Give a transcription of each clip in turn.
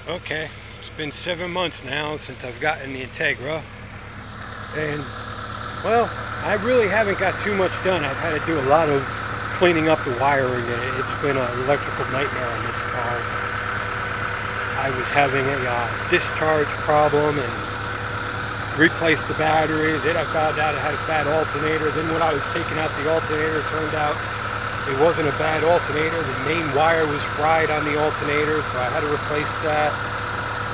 Okay, it's been 7 months now since I've gotten the Acura, and well, I really haven't got too much done. I've had to do a lot of cleaning up the wiring, and it's been an electrical nightmare on this car. I was having a discharge problem and replaced the battery. Then I found out it had a bad alternator. Then when I was taking out the alternator, it turned out it wasn't a bad alternator. The main wire was fried on the alternator, so I had to replace that.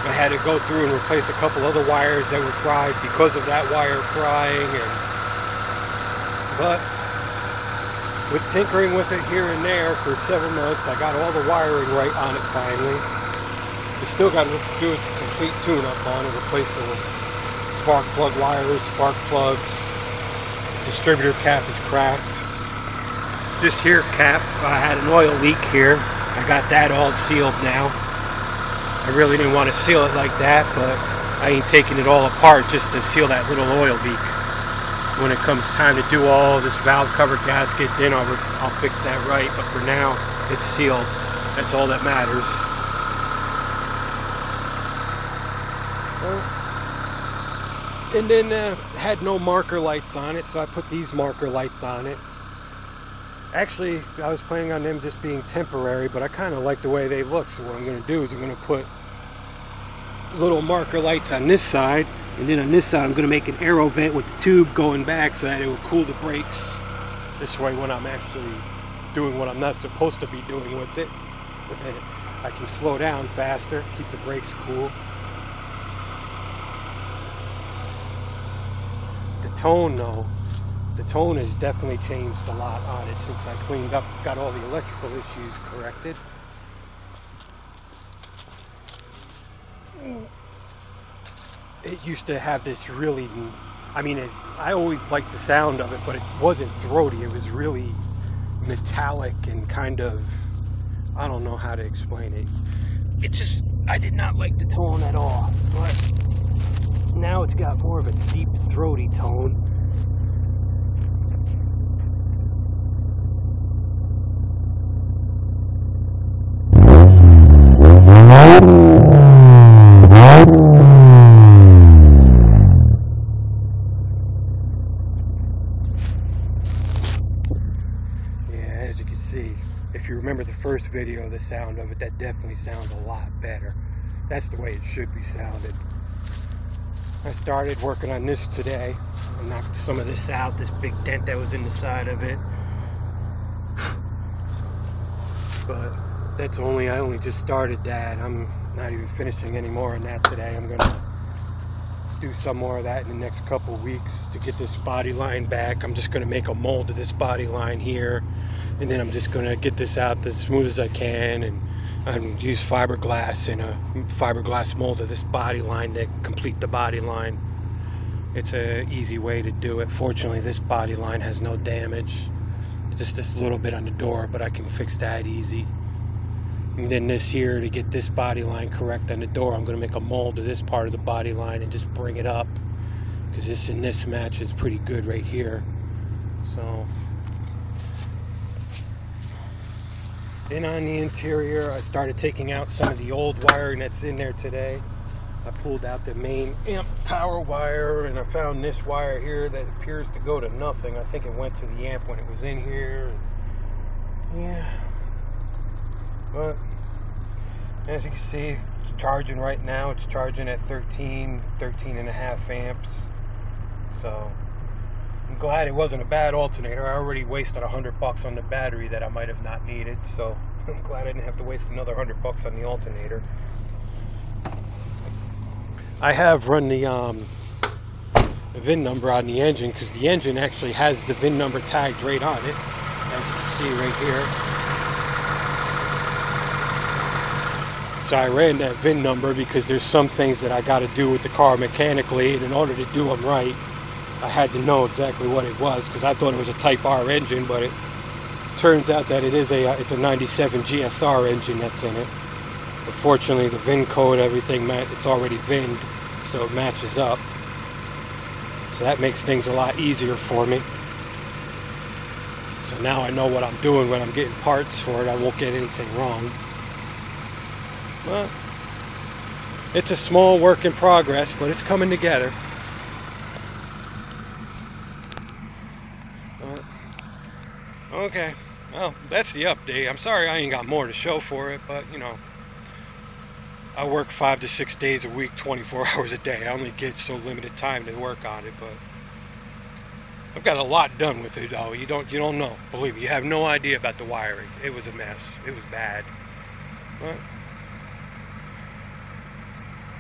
I had to go through and replace a couple other wires that were fried because of that wire frying. But with tinkering with it here and there for 7 months, I got all the wiring right on it finally. I still got to do a complete tune-up on it, replace the spark plug wires, spark plugs. Distributor cap is cracked. This here cap, I had an oil leak here. I got that all sealed now. I really didn't want to seal it like that, but I ain't taking it all apart just to seal that little oil leak. When it comes time to do all this valve cover gasket, then I'll fix that right. But for now, it's sealed. That's all that matters. And then had no marker lights on it, so I put these marker lights on it. Actually, I was planning on them just being temporary, but I kind of like the way they look. So what I'm going to do is I'm going to put little marker lights on this side, and then on this side I'm going to make an aero vent with the tube going back so that it will cool the brakes. This way, when I'm actually doing what I'm not supposed to be doing with it, I can slow down faster, keep the brakes cool. The tone, though. The tone has definitely changed a lot on it since I cleaned up, got all the electrical issues corrected. It used to have this really, I always liked the sound of it, but it wasn't throaty. It was really metallic and kind of, I don't know how to explain it. It just, I did not like the tone at all, but now it's got more of a deep throaty tone. As you can see, if you remember the first video, the sound of it, that definitely sounds a lot better. That's the way it should be sounded. I started working on this today. I knocked some of this out, this big dent that was in the side of it. But that's I only just started that. I'm not even finishing any more on that today. I'm gonna do some more of that in the next couple weeks to get this body line back. I'm just gonna make a mold of this body line here, and then I'm just gonna get this out as smooth as I can and use fiberglass in a fiberglass mold of this body line to complete the body line. It's an easy way to do it. Fortunately, this body line has no damage. Just this little bit on the door, but I can fix that easy. And then this here, to get this body line correct on the door, I'm going to make a mold of this part of the body line and just bring it up, because this and this matches pretty good right here. So then on the interior, I started taking out some of the old wiring that's in there today. I pulled out the main amp power wire, and I found this wire here that appears to go to nothing. I think it went to the amp when it was in here. Yeah. But as you can see, it's charging right now. It's charging at 13 and a half amps. So I'm glad it wasn't a bad alternator. I already wasted $100 on the battery that I might have not needed. So I'm glad I didn't have to waste another $100 on the alternator. I have run the VIN number on the engine, because the engine actually has the VIN number tagged right on it, as you can see right here. So I ran that VIN number because there's some things that I got to do with the car mechanically, and in order to do them right, I had to know exactly what it was, because I thought it was a Type R engine, but it turns out that it's a 97 GSR engine that's in it. But fortunately, the VIN code, everything, it's already VIN'd, so it matches up. So that makes things a lot easier for me. So now I know what I'm doing when I'm getting parts for it. I won't get anything wrong. But It's a small work in progress, but it's coming together. Okay, well, that's the update. I'm sorry I ain't got more to show for it, but, you know, I work 5 to 6 days a week, 24 hours a day. I only get so limited time to work on it, but I've got a lot done with it, though. You don't know. Believe me, you have no idea about the wiring. It was a mess. It was bad. But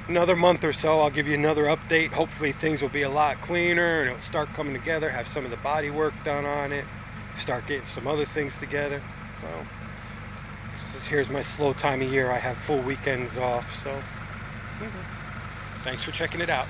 another month or so, I'll give you another update. Hopefully things will be a lot cleaner and it'll start coming together, have some of the body work done on it, start getting some other things together. So here's my slow time of year. I have full weekends off, so thanks for checking it out.